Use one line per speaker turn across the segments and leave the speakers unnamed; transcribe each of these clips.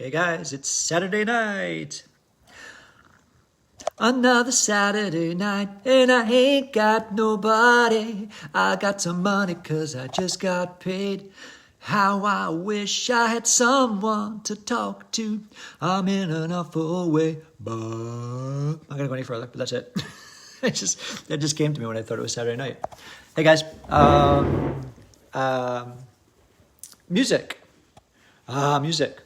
Hey guys, it's Saturday night. Another Saturday night, and I ain't got nobody. I got some money cause I just got paid. How I wish I had someone to talk to. I'm in an awful way, but I'm not gonna go any further, but that's it. That just came to me when I thought it was Saturday night. Hey guys, music. Music.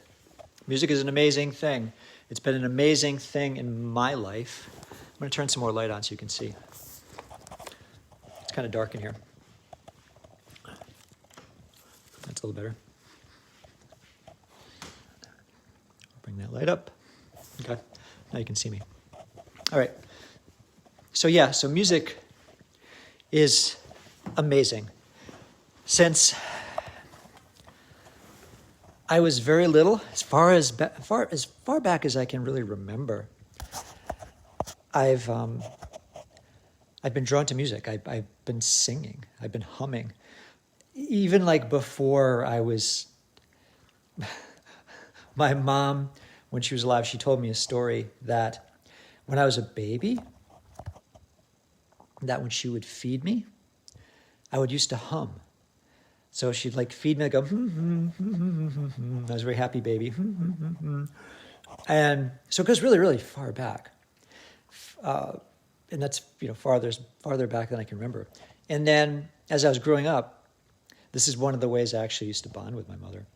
Music is an amazing thing. It's been an amazing thing in my life. I'm going to turn some more light on so you can see. It's kind of dark in here. That's a little better. Bring that light up. Okay, now you can see me. All right. So music is amazing. Since I was very little, as far back as I can really remember, I've been drawn to music. I've been singing. I've been humming, even like before I was. My mom, when she was alive, she told me a story that when I was a baby, that when she would feed me, I would used to hum. So she'd like feed me, I'd go, I was a very happy baby. And so it goes really, really far back. And that's, farther back than I can remember. And then as I was growing up, this is one of the ways I actually used to bond with my mother,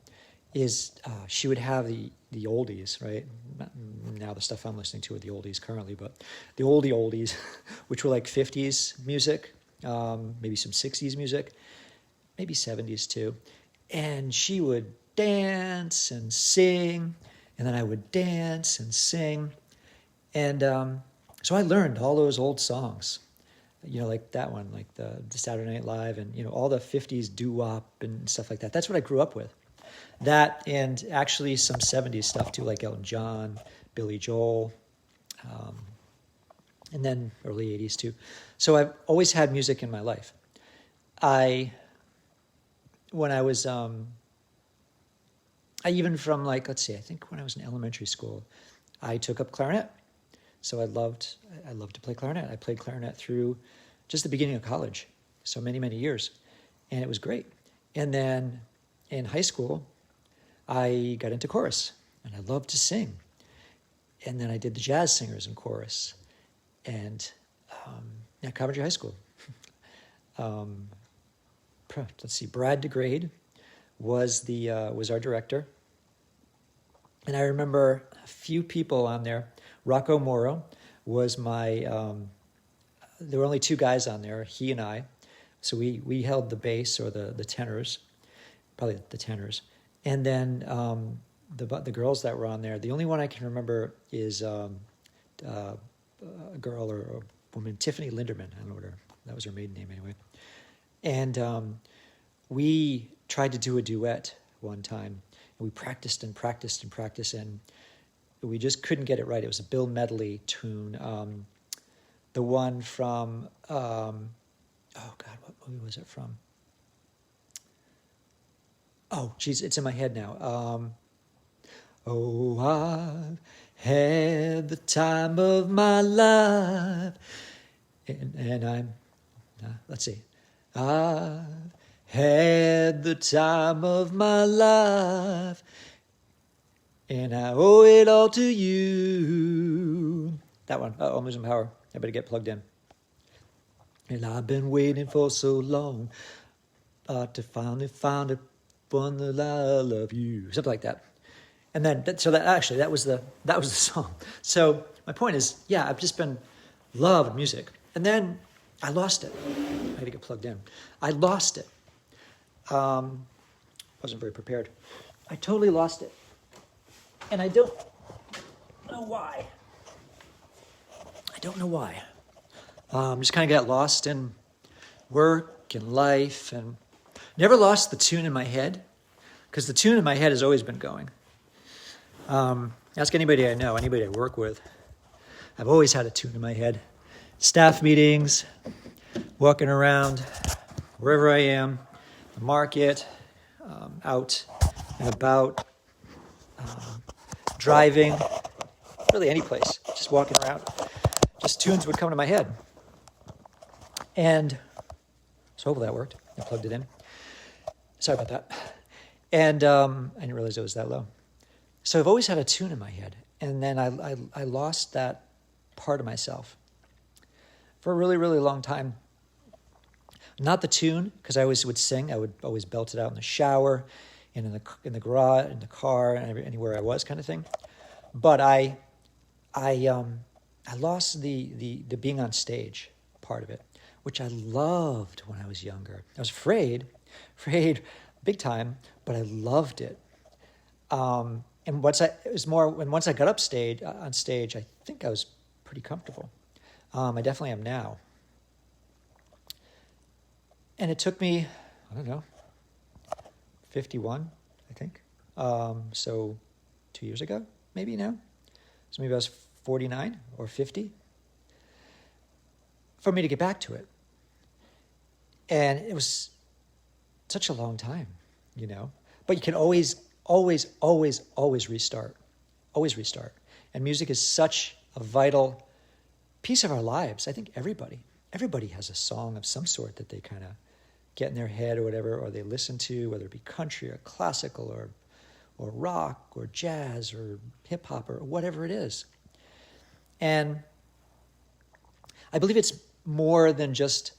is she would have the oldies, right? Not now the stuff I'm listening to are the oldies currently, but the oldies, which were like 50s music, maybe some 60s music, maybe 70s too. And she would dance and sing, and then I would dance and sing. And so I learned all those old songs, like that one, like the Saturday Night Live and, all the 50s doo-wop and stuff like that. That's what I grew up with. That and actually some 70s stuff too, like Elton John, Billy Joel, and then early 80s too. So I've always had music in my life. When I was, I even from I think when I was in elementary school, I took up clarinet. So I loved to play clarinet. I played clarinet through just the beginning of college, so many, many years. And it was great. And then in high school, I got into chorus, and I loved to sing. And then I did the jazz singers in chorus, and at Coventry High School. Let's see, Brad DeGrade was our director. And I remember a few people on there. Rocco Moro was there were only two guys on there, he and I. So we held the bass or the tenors, probably the tenors. And then the girls that were on there, the only one I can remember is a girl or a woman, Tiffany Linderman. I don't know that was her maiden name anyway. And we tried to do a duet one time. And we practiced and practiced and practiced, and we just couldn't get it right. It was a Bill Medley tune. The one from, what movie was it from? Oh, geez, it's in my head now. I've had the time of my life. And I'm, let's see. I've had the time of my life, and I owe it all to you. That one. I'm losing power. I better get plugged in. And I've been waiting for so long to finally find it, one that I love you. Something like that. And then, that was the song. So my point is, I've just been loved music. And then I lost it. I had to get plugged in. I lost it. Wasn't very prepared. I totally lost it. And I don't know why. Just kind of got lost in work and life, and never lost the tune in my head, because the tune in my head has always been going. Ask anybody I know, anybody I work with. I've always had a tune in my head. Staff meetings, walking around, wherever I am, the market, out and about, driving, really any place, just walking around. Just tunes would come to my head. And so hopefully that worked. I plugged it in. Sorry about that. And I didn't realize it was that low. So I've always had a tune in my head. And then I lost that part of myself for a really, really long time. Not the tune, because I always would sing. I would always belt it out in the shower, and in the garage, in the car, and anywhere I was, kind of thing. But I lost the being on stage part of it, which I loved when I was younger. I was afraid big time, but I loved it. And once I got on stage, I think I was pretty comfortable. I definitely am now. And it took me, I don't know, 51, I think. So 2 years ago, maybe now. So maybe I was 49 or 50 for me to get back to it. And it was such a long time, But you can always restart. Always restart. And music is such a vital piece of our lives. I think everybody has a song of some sort that they kind of get in their head or whatever, or they listen to, whether it be country or classical or rock or jazz or hip hop or whatever it is. And I believe it's more than just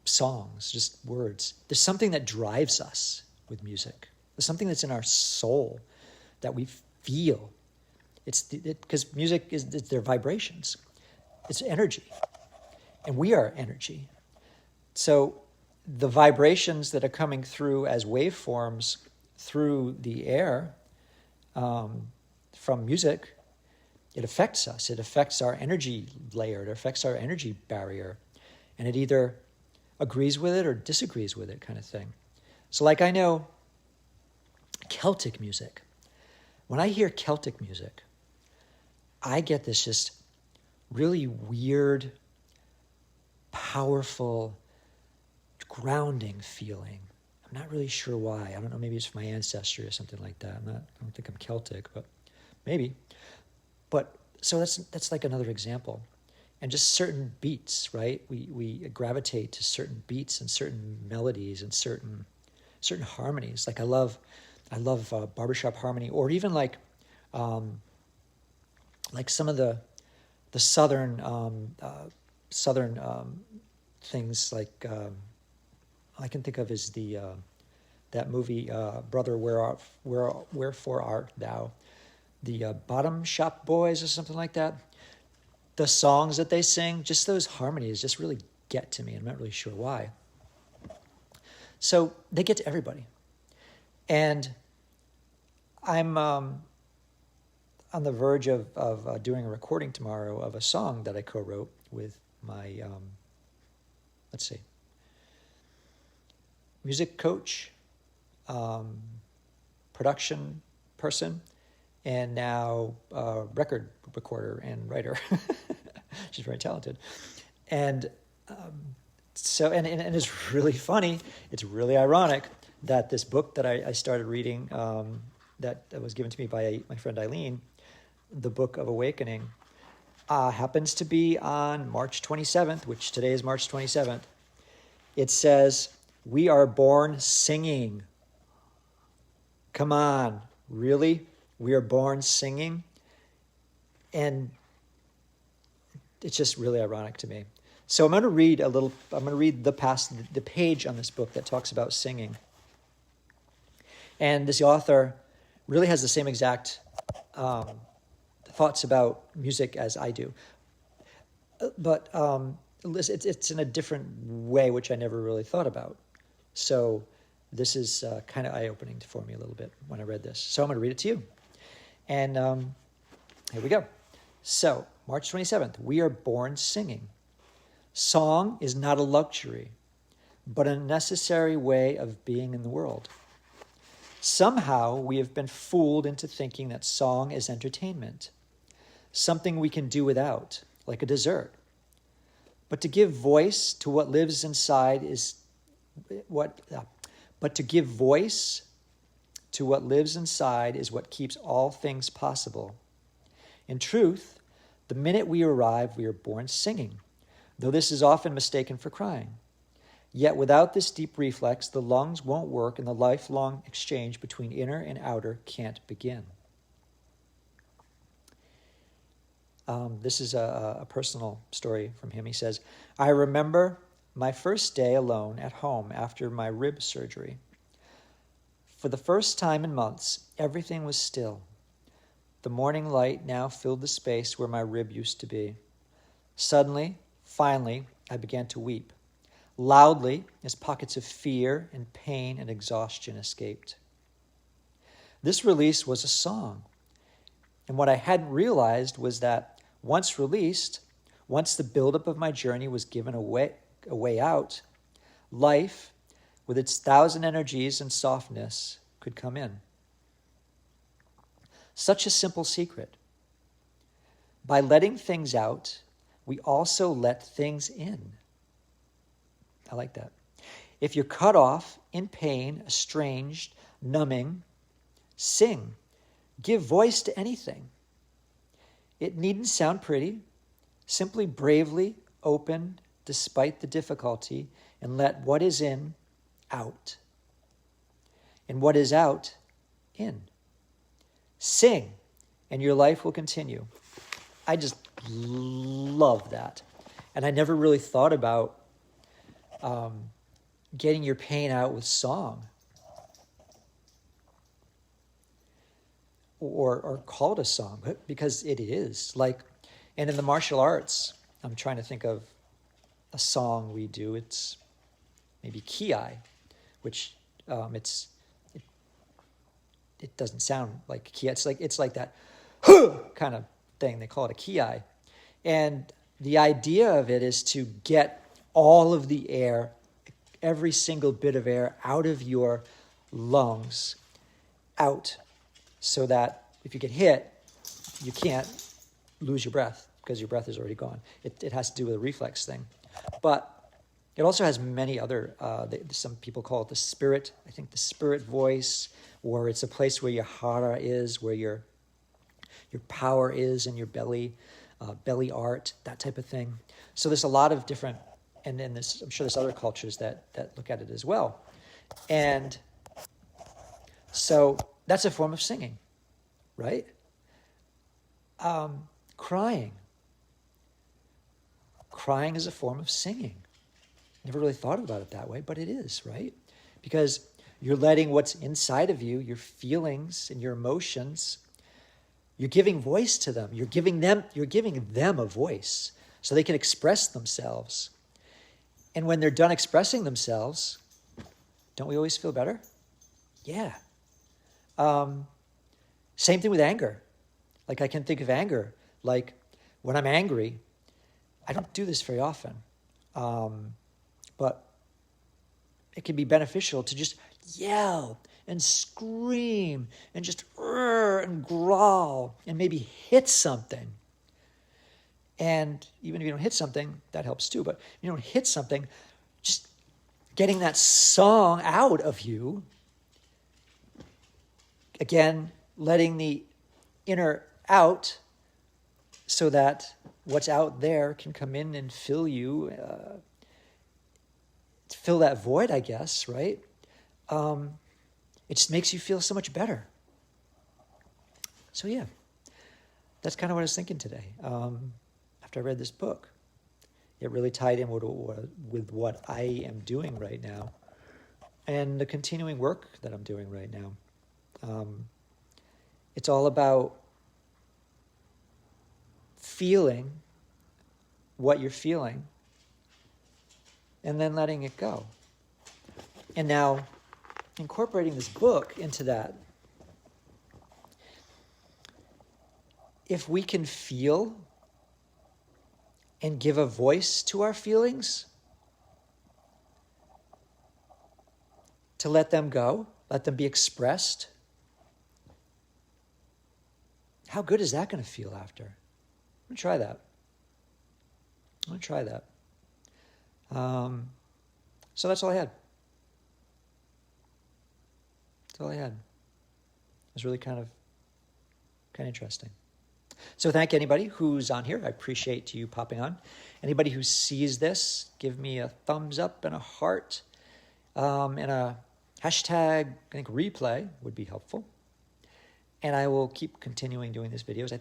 songs, just words. There's something that drives us with music. There's something that's in our soul that we feel. Because music is their vibrations. It's energy. And we are energy. So the vibrations that are coming through as waveforms through the air from music, it affects us. It affects our energy layer. It affects our energy barrier. And it either agrees with it or disagrees with it, kind of thing. So like I know Celtic music. When I hear Celtic music, I get this just really weird, powerful, grounding feeling. I'm not really sure why. I don't know, maybe it's my ancestry or something like that. I don't think I'm Celtic, but maybe. But so that's like another example. And just certain beats, right? We gravitate to certain beats and certain melodies and certain harmonies. Like I love barbershop harmony, or even like some of the southern things. Like I can think of is that movie Brother, Wherefore Art Thou? The Bottom Shop Boys or something like that. The songs that they sing, just those harmonies just really get to me. I'm not really sure why. So they get to everybody. And I'm on the verge of doing a recording tomorrow of a song that I co-wrote with my, music coach, production person, and now record recorder and writer. She's very talented. And so it's really funny. It's really ironic that this book that I started reading that was given to me by my friend Eileen, the Book of Awakening, happens to be on March 27th, which today is March 27th. It says, "We are born singing." Come on, really? We are born singing? And it's just really ironic to me. So I'm going to read the page on this book that talks about singing. And this author really has the same exact thoughts about music as I do. But it's in a different way, which I never really thought about. So this is kind of eye-opening for me a little bit when I read this. So I'm going to read it to you. And here we go. So, March 27th, we are born singing. Song is not a luxury, but a necessary way of being in the world. Somehow, we have been fooled into thinking that song is entertainment, something we can do without, like a dessert. But to give voice to what lives inside is what. But to give voice to what lives inside is what keeps all things possible. In truth, the minute we arrive, we are born singing, though this is often mistaken for crying. Yet without this deep reflex, the lungs won't work and the lifelong exchange between inner and outer can't begin. This is a personal story from him. He says, I remember my first day alone at home after my rib surgery. For the first time in months, everything was still. The morning light now filled the space where my rib used to be. Suddenly, finally, I began to weep, loudly as pockets of fear and pain and exhaustion escaped. This release was a song. And what I hadn't realized was that once released, once the buildup of my journey was given a way out, life, with its 1,000 energies and softness, could come in. Such a simple secret. By letting things out, we also let things in. I like that. If you're cut off, in pain, estranged, numbing, sing. Give voice to anything. It needn't sound pretty. Simply bravely open despite the difficulty and let what is in out. And what is out in. Sing, and your life will continue. I just love that. And I never really thought about getting your pain out with song. Or call it a song, because it is. And in the martial arts, I'm trying to think of a song we do. It's maybe Ki-ai, which it doesn't sound like Ki. It's like that kind of thing. They call it a Ki-ai. And the idea of it is to get all of the air, every single bit of air out of your lungs, out, so that if you get hit, you can't lose your breath because your breath is already gone. It has to do with a reflex thing. But it also has many other, some people call it the spirit, I think the spirit voice, or it's a place where your hara is, where your power is in your belly, belly art, that type of thing. So there's a lot of different, and then I'm sure there's other cultures that look at it as well. And so that's a form of singing, right? Crying. Crying is a form of singing. Never really thought about it that way, but it is, right? Because you're letting what's inside of you, your feelings and your emotions, you're giving voice to them. You're giving them a voice so they can express themselves. And when they're done expressing themselves, don't we always feel better? Yeah. Same thing with anger. Like I can think of anger. Like when I'm angry, I don't do this very often. But it can be beneficial to just yell and scream and just and growl and maybe hit something. And even if you don't hit something, that helps too. But if you don't hit something, just getting that song out of you. Again, letting the inner out so that what's out there can come in and fill you, fill that void, I guess, right? It just makes you feel so much better. So yeah, that's kind of what I was thinking today. After I read this book, it really tied in with what I am doing right now and the continuing work that I'm doing right now. It's all about feeling what you're feeling and then letting it go. And now incorporating this book into that. If we can feel and give a voice to our feelings, to let them go, let them be expressed, how good is that going to feel after? I'm going to try that. So that's all I had. That's all I had. was really kind of interesting. So thank anybody who's on here. I appreciate you popping on. Anybody who sees this, give me a thumbs up and a heart, and a hashtag, I think replay would be helpful. And I will keep continuing doing these videos.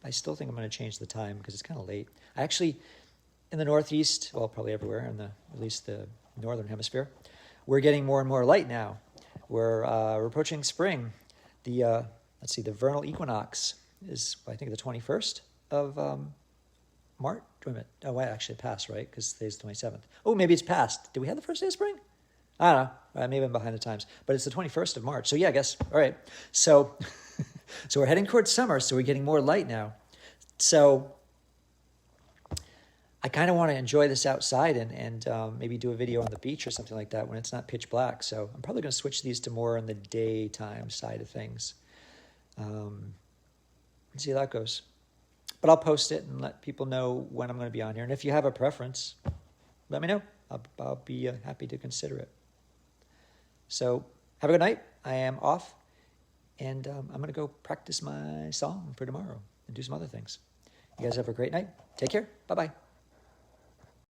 I still think I'm going to change the time because it's kind of late. I actually, in the Northeast, well, probably everywhere at least the Northern Hemisphere, we're getting more and more light now. We're approaching spring. The vernal equinox is, I think, the 21st of March. Wait a minute. Oh, wait, actually it passed, right? Because today's the 27th. Oh, maybe it's passed. Did we have the first day of spring? I don't know. Maybe I'm behind the times. But it's the 21st of March. So yeah, I guess. All right. So, so we're heading towards summer. So we're getting more light now. So I kind of want to enjoy this outside and maybe do a video on the beach or something like that when it's not pitch black. So I'm probably going to switch these to more on the daytime side of things. And see how that goes. But I'll post it and let people know when I'm going to be on here. And if you have a preference, let me know. I'll be happy to consider it. So have a good night. I am off. And I'm going to go practice my song for tomorrow and do some other things. You guys have a great night. Take care. Bye-bye.